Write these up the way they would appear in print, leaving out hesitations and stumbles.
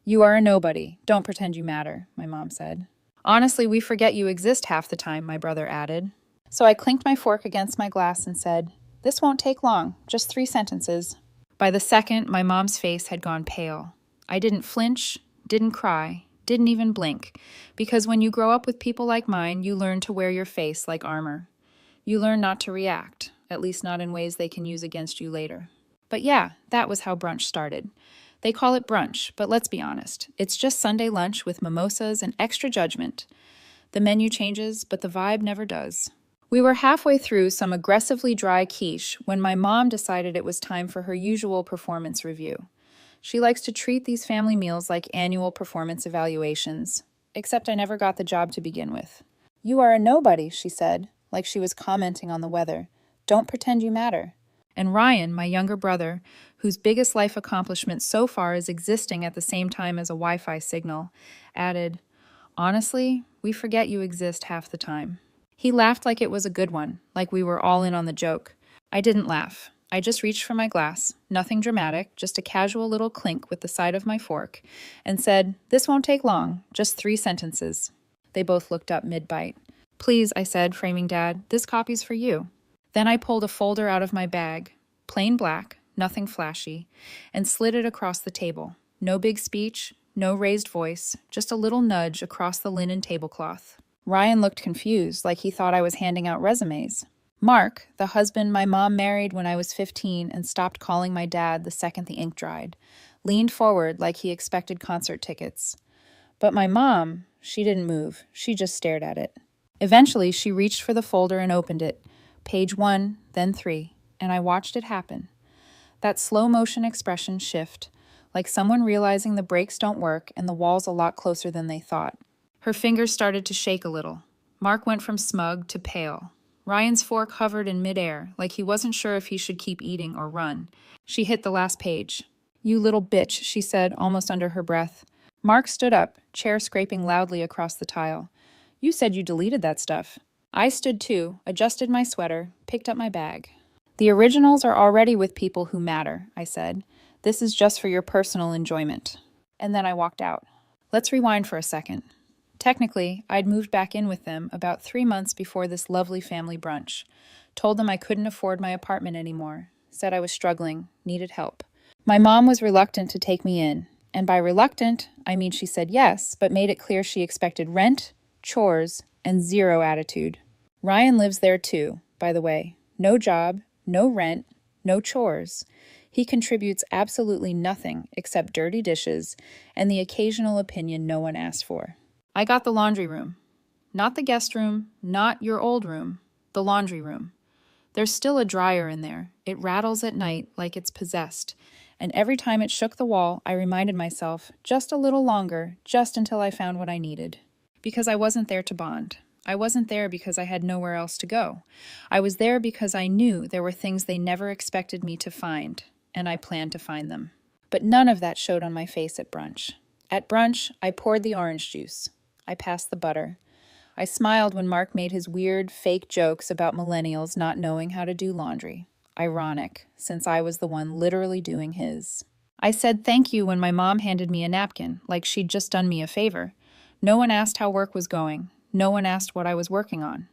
You are a nobody. Don't pretend you matter, my mom said. Honestly, we forget you exist half the time, my brother added. So I clinked my fork against my glass and said, "This won't take long, just 3 sentences." By the second, my mom's face had gone pale. I didn't flinch, didn't cry, didn't even blink, because when you grow up with people like mine, you learn to wear your face like armor. You learn not to react, at least not in ways they can use against you later. But yeah, that was how brunch started. They call it brunch, but let's be honest. It's just Sunday lunch with mimosas and extra judgment. The menu changes, but the vibe never does. We were halfway through some aggressively dry quiche when my mom decided it was time for her usual performance review. She likes to treat these family meals like annual performance evaluations, except I never got the job to begin with. "You are a nobody," she said, like she was commenting on the weather. "Don't pretend you matter." And Ryan, my younger brother, whose biggest life accomplishment so far is existing at the same time as a Wi-Fi signal, added, "Honestly, we forget you exist half the time." He laughed like it was a good one, like we were all in on the joke. I didn't laugh. I just reached for my glass, nothing dramatic, just a casual little clink with the side of my fork, and said, "This won't take long, just 3 sentences." They both looked up mid-bite. "Please," I said, framing Dad, "this copy's for you." Then I pulled a folder out of my bag, plain black, nothing flashy, and slid it across the table. No big speech, no raised voice, just a little nudge across the linen tablecloth. Ryan looked confused, like he thought I was handing out resumes. Mark, the husband my mom married when I was 15 and stopped calling my dad the second the ink dried, leaned forward like he expected concert tickets. But my mom, she didn't move. She just stared at it. Eventually, she reached for the folder and opened it. Page 1, then 3, and I watched it happen. That slow-motion expression shift, like someone realizing the brakes don't work and the wall's a lot closer than they thought. Her fingers started to shake a little. Mark went from smug to pale. Ryan's fork hovered in midair, like he wasn't sure if he should keep eating or run. She hit the last page. "You little bitch," she said, almost under her breath. Mark stood up, chair scraping loudly across the tile. "You said you deleted that stuff." I stood too, adjusted my sweater, picked up my bag. "The originals are already with people who matter," I said. "This is just for your personal enjoyment." And then I walked out. Let's rewind for a second. Technically, I'd moved back in with them about 3 months before this lovely family brunch. Told them I couldn't afford my apartment anymore. Said I was struggling, needed help. My mom was reluctant to take me in. And by reluctant, I mean she said yes, but made it clear she expected rent, chores, and zero attitude. Ryan lives there too, by the way. No job, no rent, no chores. He contributes absolutely nothing except dirty dishes and the occasional opinion no one asked for. I got the laundry room. Not the guest room, not your old room, the laundry room. There's still a dryer in there. It rattles at night like it's possessed. And every time it shook the wall, I reminded myself, just a little longer, just until I found what I needed. Because I wasn't there to bond. I wasn't there because I had nowhere else to go. I was there because I knew there were things they never expected me to find, and I planned to find them. But none of that showed on my face at brunch. At brunch, I poured the orange juice. I passed the butter. I smiled when Mark made his weird, fake jokes about millennials not knowing how to do laundry. Ironic, since I was the one literally doing his. I said thank you when my mom handed me a napkin, like she'd just done me a favor. No one asked how work was going. No one asked what I was working on.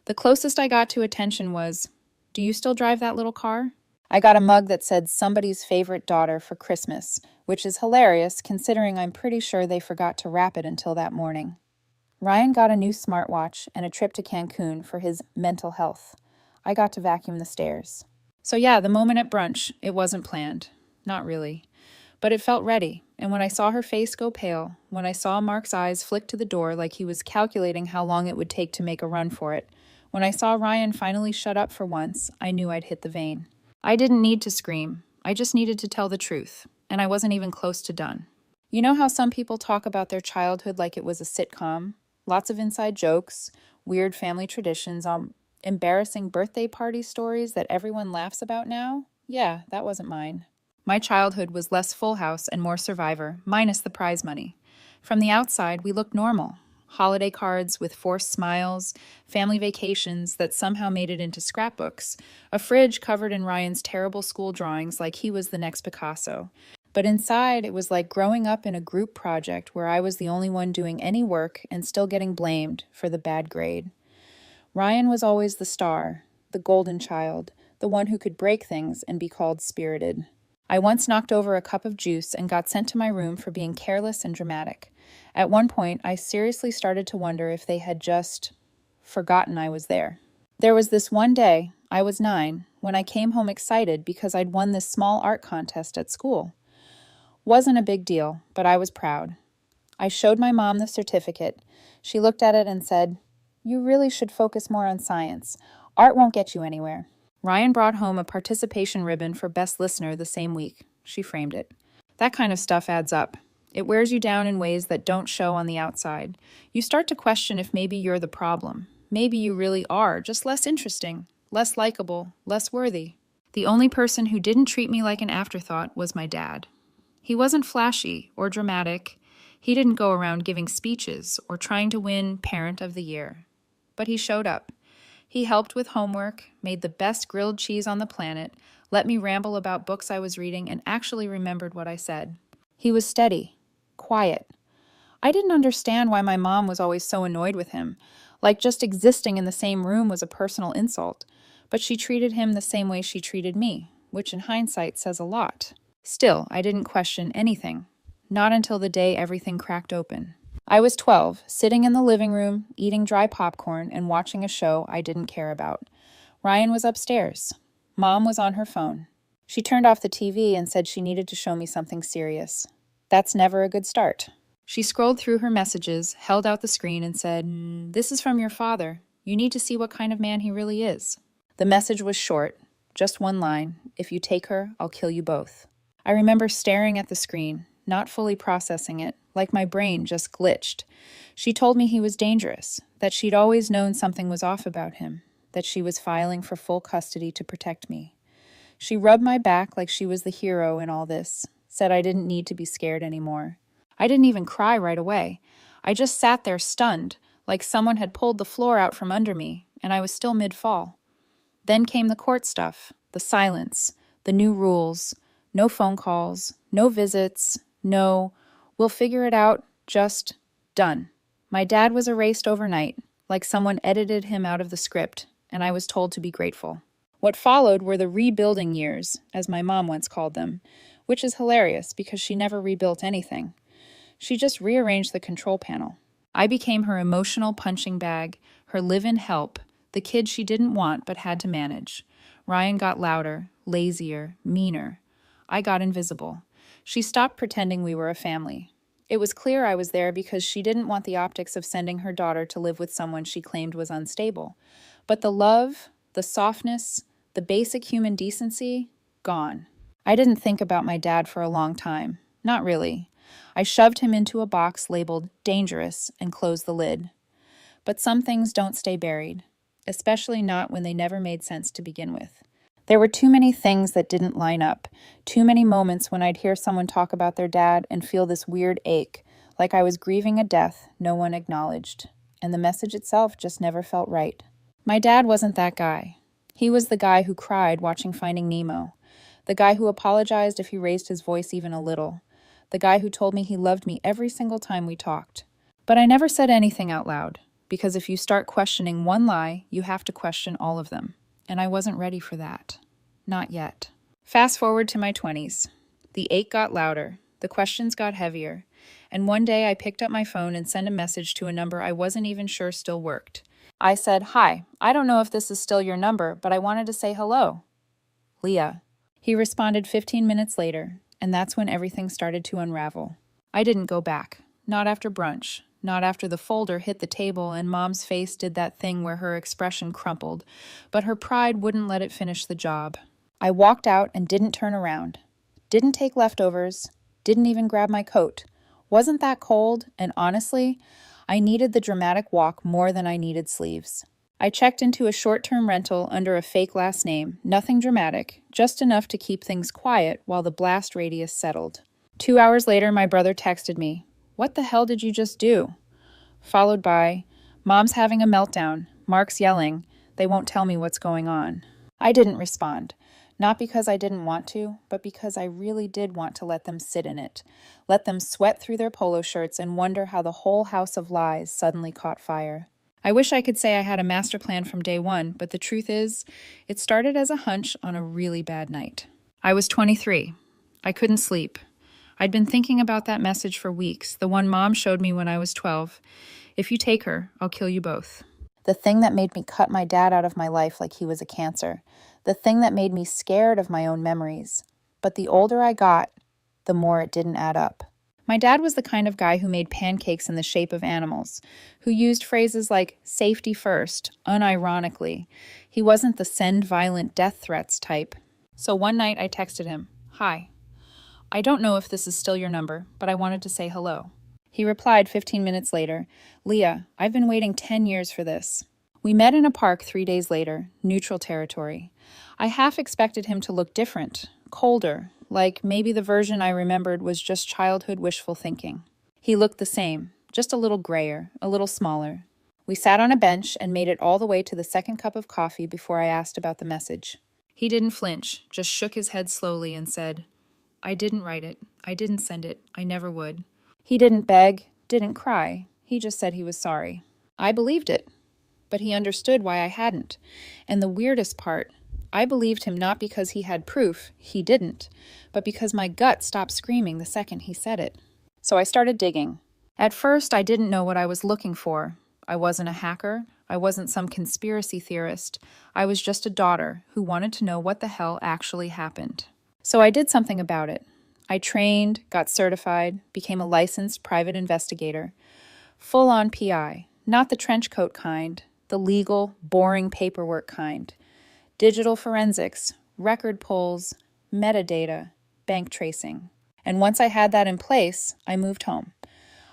The closest I got to attention was, "Do you still drive that little car?" I got a mug that said somebody's favorite daughter for Christmas, which is hilarious considering I'm pretty sure they forgot to wrap it until that morning. Ryan got a new smartwatch and a trip to Cancun for his mental health. I got to vacuum the stairs. So yeah, the moment at brunch, it wasn't planned. Not really. But it felt ready, and when I saw her face go pale, when I saw Mark's eyes flick to the door like he was calculating how long it would take to make a run for it, when I saw Ryan finally shut up for once, I knew I'd hit the vein. I didn't need to scream. I just needed to tell the truth, and I wasn't even close to done. You know how some people talk about their childhood like it was a sitcom? Lots of inside jokes, weird family traditions, embarrassing birthday party stories that everyone laughs about now? Yeah, that wasn't mine. My childhood was less Full House and more Survivor, minus the prize money. From the outside, we looked normal. Holiday cards with forced smiles, family vacations that somehow made it into scrapbooks, a fridge covered in Ryan's terrible school drawings like he was the next Picasso. But inside, it was like growing up in a group project where I was the only one doing any work and still getting blamed for the bad grade. Ryan was always the star, the golden child, the one who could break things and be called spirited. I once knocked over a cup of juice and got sent to my room for being careless and dramatic. At one point, I seriously started to wonder if they had just forgotten I was there. There was this one day, I was 9, when I came home excited because I'd won this small art contest at school. Wasn't a big deal, but I was proud. I showed my mom the certificate. She looked at it and said, "You really should focus more on science. Art won't get you anywhere." Ryan brought home a participation ribbon for Best Listener the same week. She framed it. That kind of stuff adds up. It wears you down in ways that don't show on the outside. You start to question if maybe you're the problem. Maybe you really are, just less interesting, less likable, less worthy. The only person who didn't treat me like an afterthought was my dad. He wasn't flashy or dramatic. He didn't go around giving speeches or trying to win Parent of the Year. But he showed up. He helped with homework, made the best grilled cheese on the planet, let me ramble about books I was reading, and actually remembered what I said. He was steady, quiet. I didn't understand why my mom was always so annoyed with him, like just existing in the same room was a personal insult, but she treated him the same way she treated me, which in hindsight says a lot. Still, I didn't question anything, not until the day everything cracked open. I was 12, sitting in the living room, eating dry popcorn and watching a show I didn't care about. Ryan was upstairs. Mom was on her phone. She turned off the TV and said she needed to show me something serious. That's never a good start. She scrolled through her messages, held out the screen, and said, "This is from your father. You need to see what kind of man he really is." The message was short, just one line: "If you take her, I'll kill you both." I remember staring at the screen, not fully processing it, like my brain just glitched. She told me he was dangerous, that she'd always known something was off about him, that she was filing for full custody to protect me. She rubbed my back like she was the hero in all this, said I didn't need to be scared anymore. I didn't even cry right away. I just sat there stunned, like someone had pulled the floor out from under me, and I was still mid-fall. Then came the court stuff, the silence, the new rules, no phone calls, no visits, no, "We'll figure it out," just done. My dad was erased overnight, like someone edited him out of the script, and I was told to be grateful. What followed were the rebuilding years, as my mom once called them, which is hilarious because she never rebuilt anything. She just rearranged the control panel. I became her emotional punching bag, her live-in help, the kid she didn't want but had to manage. Ryan got louder, lazier, meaner. I got invisible. She stopped pretending we were a family. It was clear I was there because she didn't want the optics of sending her daughter to live with someone she claimed was unstable. But the love, the softness, the basic human decency, gone. I didn't think about my dad for a long time. Not really. I shoved him into a box labeled dangerous and closed the lid. But some things don't stay buried, especially not when they never made sense to begin with. There were too many things that didn't line up, too many moments when I'd hear someone talk about their dad and feel this weird ache, like I was grieving a death no one acknowledged, and the message itself just never felt right. My dad wasn't that guy. He was the guy who cried watching Finding Nemo, the guy who apologized if he raised his voice even a little, the guy who told me he loved me every single time we talked. But I never said anything out loud, because if you start questioning one lie, you have to question all of them. And I wasn't ready for that. Not yet. Fast forward to my 20s. The ache got louder, the questions got heavier, and one day I picked up my phone and sent a message to a number I wasn't even sure still worked. I said, "Hi, I don't know if this is still your number, but I wanted to say hello. Leah." He responded 15 minutes later, and that's when everything started to unravel. I didn't go back. Not after brunch. Not after the folder hit the table and Mom's face did that thing where her expression crumpled, but her pride wouldn't let it finish the job. I walked out and didn't turn around. Didn't take leftovers. Didn't even grab my coat. Wasn't that cold, and honestly, I needed the dramatic walk more than I needed sleeves. I checked into a short-term rental under a fake last name, nothing dramatic, just enough to keep things quiet while the blast radius settled. 2 hours later, my brother texted me, "What the hell did you just do?" Followed by, "Mom's having a meltdown. Mark's yelling. They won't tell me what's going on." I didn't respond. Not because I didn't want to, but because I really did want to let them sit in it. Let them sweat through their polo shirts and wonder how the whole house of lies suddenly caught fire. I wish I could say I had a master plan from day one, but the truth is, it started as a hunch on a really bad night. I was 23. I couldn't sleep. I'd been thinking about that message for weeks, the one Mom showed me when I was 12. If you take her, I'll kill you both. The thing that made me cut my dad out of my life like he was a cancer. The thing that made me scared of my own memories. But the older I got, the more it didn't add up. My dad was the kind of guy who made pancakes in the shape of animals, who used phrases like safety first, unironically. He wasn't the send violent death threats type. So one night I texted him, "Hi. I don't know if this is still your number, but I wanted to say hello." He replied 15 minutes later, "Leah, I've been waiting 10 years for this." We met in a park 3 days later, neutral territory. I half expected him to look different, colder, like maybe the version I remembered was just childhood wishful thinking. He looked the same, just a little grayer, a little smaller. We sat on a bench and made it all the way to the second cup of coffee before I asked about the message. He didn't flinch, just shook his head slowly and said, "I didn't write it. I didn't send it. I never would." He didn't beg, didn't cry. He just said he was sorry. I believed it, but he understood why I hadn't. And the weirdest part, I believed him not because he had proof, he didn't, but because my gut stopped screaming the second he said it. So I started digging. At first, I didn't know what I was looking for. I wasn't a hacker. I wasn't some conspiracy theorist. I was just a daughter who wanted to know what the hell actually happened. So I did something about it. I trained, got certified, became a licensed private investigator. Full-on PI, not the trench coat kind, the legal, boring paperwork kind. Digital forensics, record pulls, metadata, bank tracing. And once I had that in place, I moved home.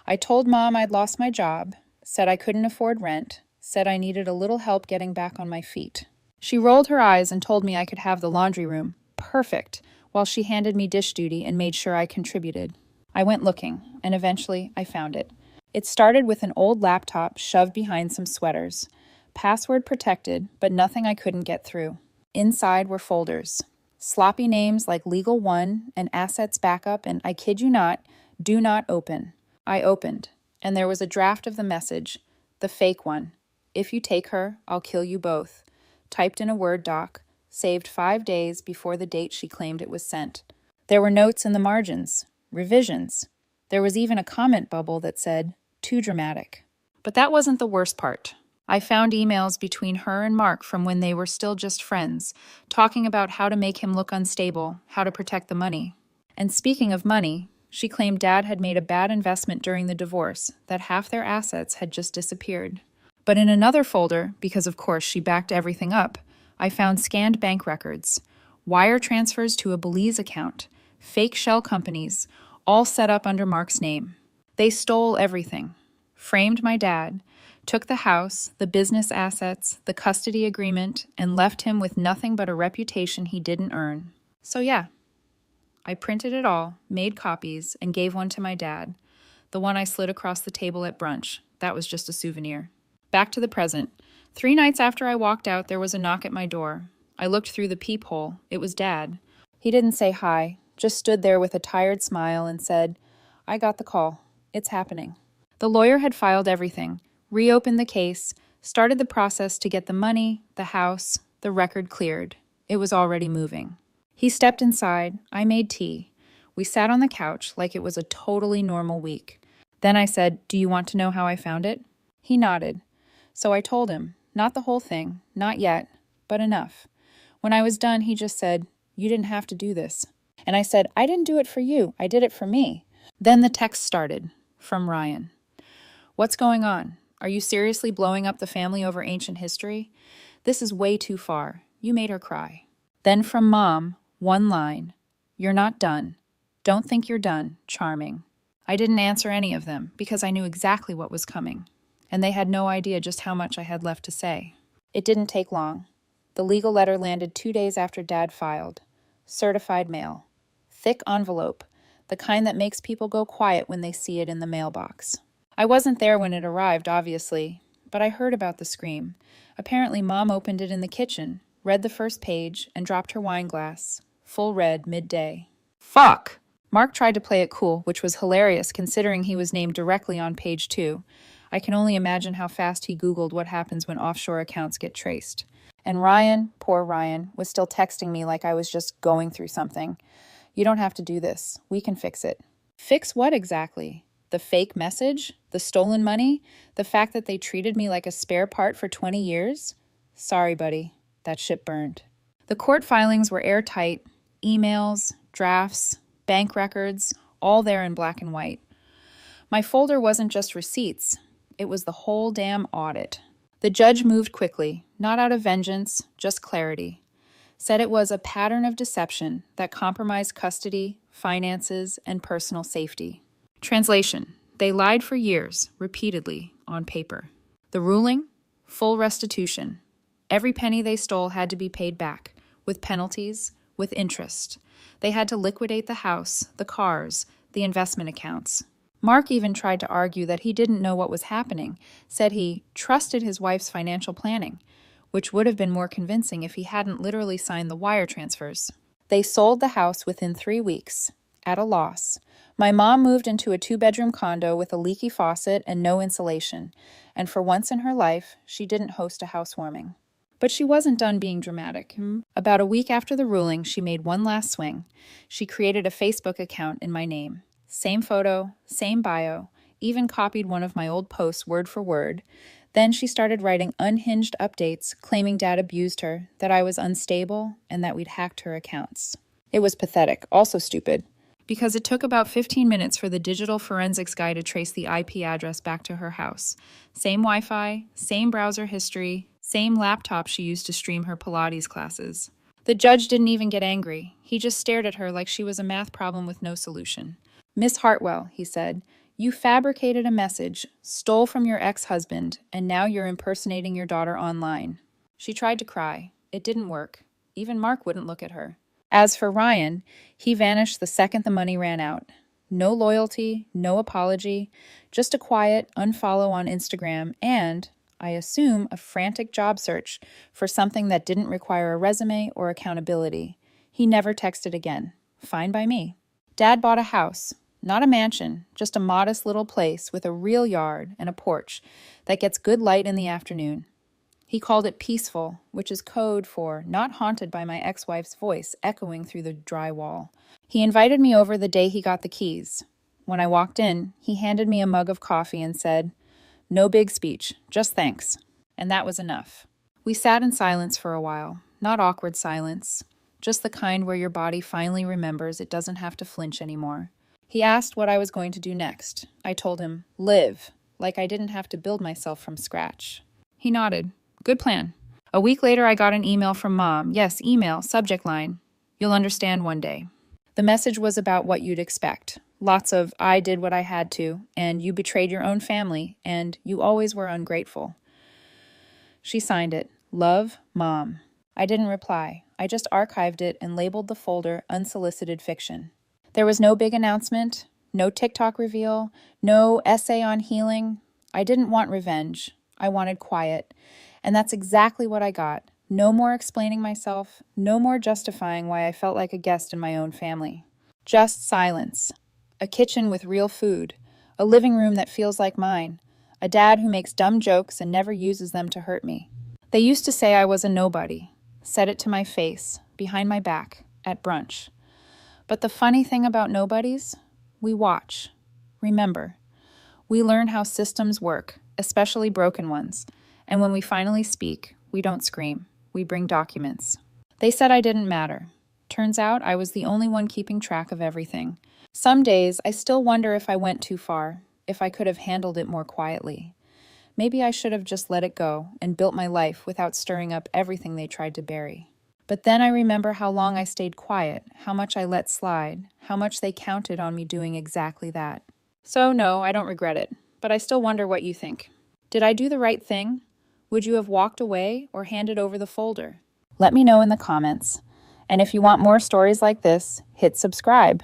I told Mom I'd lost my job, said I couldn't afford rent, said I needed a little help getting back on my feet. She rolled her eyes and told me I could have the laundry room. Perfect, while she handed me dish duty and made sure I contributed. I went looking, and eventually I found it. It started with an old laptop shoved behind some sweaters. Password protected, but nothing I couldn't get through. Inside were folders. Sloppy names like Legal One and Assets Backup and, I kid you not, Do Not Open. I opened, and there was a draft of the message, the fake one. "If you take her, I'll kill you both." Typed in a Word doc, saved 5 days before the date she claimed it was sent. There were notes in the margins, revisions. There was even a comment bubble that said, "Too dramatic." But that wasn't the worst part. I found emails between her and Mark from when they were still just friends, talking about how to make him look unstable, how to protect the money. And speaking of money, she claimed Dad had made a bad investment during the divorce, that half their assets had just disappeared. But in another folder, because of course she backed everything up, I found scanned bank records, wire transfers to a Belize account, fake shell companies, all set up under Mark's name. They stole everything, framed my dad, took the house, the business assets, the custody agreement, and left him with nothing but a reputation he didn't earn. So yeah, I printed it all, made copies, and gave one to my dad. The one I slid across the table at brunch. That was just a souvenir. Back to the present. 3 nights after I walked out, there was a knock at my door. I looked through the peephole. It was Dad. He didn't say hi, just stood there with a tired smile and said, "I got the call. It's happening." The lawyer had filed everything, reopened the case, started the process to get the money, the house, the record cleared. It was already moving. He stepped inside. I made tea. We sat on the couch like it was a totally normal week. Then I said, "Do you want to know how I found it?" He nodded. So I told him, not the whole thing, not yet, but enough. When I was done, he just said, "You didn't have to do this." And I said, "I didn't do it for you. I did it for me." Then the text started, from Ryan. "What's going on? Are you seriously blowing up the family over ancient history? This is way too far. You made her cry." Then from Mom, one line, "You're not done. Don't think you're done. Charming." I didn't answer any of them because I knew exactly what was coming, and they had no idea just how much I had left to say. It didn't take long. The legal letter landed 2 days after Dad filed. Certified mail. Thick envelope, the kind that makes people go quiet when they see it in the mailbox. I wasn't there when it arrived, obviously, but I heard about the scream. Apparently Mom opened it in the kitchen, read the first page, and dropped her wine glass, full red midday. Fuck! Mark tried to play it cool, which was hilarious considering he was named directly on page 2. I can only imagine how fast he Googled what happens when offshore accounts get traced. And Ryan, poor Ryan, was still texting me like I was just going through something. You don't have to do this. We can fix it. Fix what exactly? The fake message? The stolen money? The fact that they treated me like a spare part for 20 years? Sorry, buddy. That ship burned. The court filings were airtight. Emails, drafts, bank records, all there in black and white. My folder wasn't just receipts. It was the whole damn audit. The judge moved quickly, not out of vengeance, just clarity. Said it was a pattern of deception that compromised custody, finances, and personal safety. Translation: they lied for years, repeatedly, on paper. The ruling? Full restitution. Every penny they stole had to be paid back, with penalties, with interest. They had to liquidate the house, the cars, the investment accounts. Mark even tried to argue that he didn't know what was happening, said he trusted his wife's financial planning, which would have been more convincing if he hadn't literally signed the wire transfers. They sold the house within 3 weeks, at a loss. My mom moved into a 2-bedroom condo with a leaky faucet and no insulation, and for once in her life, she didn't host a housewarming. But she wasn't done being dramatic. About a week after the ruling, she made one last swing. She created a Facebook account in my name. Same photo, same bio, even copied one of my old posts word for word. Then she started writing unhinged updates claiming Dad abused her, that I was unstable, and that we'd hacked her accounts. It was pathetic, also stupid, because it took about 15 minutes for the digital forensics guy to trace the IP address back to her house. Same Wi-Fi, same browser history, same laptop she used to stream her Pilates classes. The judge didn't even get angry. He just stared at her like she was a math problem with no solution. "Miss Hartwell," he said, "you fabricated a message, stole from your ex-husband, and now you're impersonating your daughter online." She tried to cry. It didn't work. Even Mark wouldn't look at her. As for Ryan, he vanished the second the money ran out. No loyalty, no apology, just a quiet unfollow on Instagram and, I assume, a frantic job search for something that didn't require a resume or accountability. He never texted again. Fine by me. Dad bought a house. Not a mansion, just a modest little place with a real yard and a porch that gets good light in the afternoon. He called it peaceful, which is code for not haunted by my ex-wife's voice echoing through the dry wall. He invited me over the day he got the keys. When I walked in, he handed me a mug of coffee and said, "No big speech, just thanks." And that was enough. We sat in silence for a while, not awkward silence, just the kind where your body finally remembers it doesn't have to flinch anymore. He asked what I was going to do next. I told him, live, like I didn't have to build myself from scratch. He nodded. Good plan. A week later, I got an email from Mom. Yes, email, subject line. You'll understand one day. The message was about what you'd expect. Lots of, I did what I had to, and you betrayed your own family, and you always were ungrateful. She signed it. Love, Mom. I didn't reply. I just archived it and labeled the folder unsolicited fiction. There was no big announcement, no TikTok reveal, no essay on healing. I didn't want revenge. I wanted quiet. And that's exactly what I got. No more explaining myself, no more justifying why I felt like a guest in my own family. Just silence. A kitchen with real food. A living room that feels like mine. A dad who makes dumb jokes and never uses them to hurt me. They used to say I was a nobody. Said it to my face, behind my back, at brunch. But the funny thing about nobodies, we watch. Remember. We learn how systems work, especially broken ones. And when we finally speak, we don't scream. We bring documents. They said I didn't matter. Turns out I was the only one keeping track of everything. Some days I still wonder if I went too far, if I could have handled it more quietly. Maybe I should have just let it go and built my life without stirring up everything they tried to bury. But then I remember how long I stayed quiet, how much I let slide, how much they counted on me doing exactly that. So no, I don't regret it, but I still wonder what you think. Did I do the right thing? Would you have walked away or handed over the folder? Let me know in the comments. And if you want more stories like this, hit subscribe.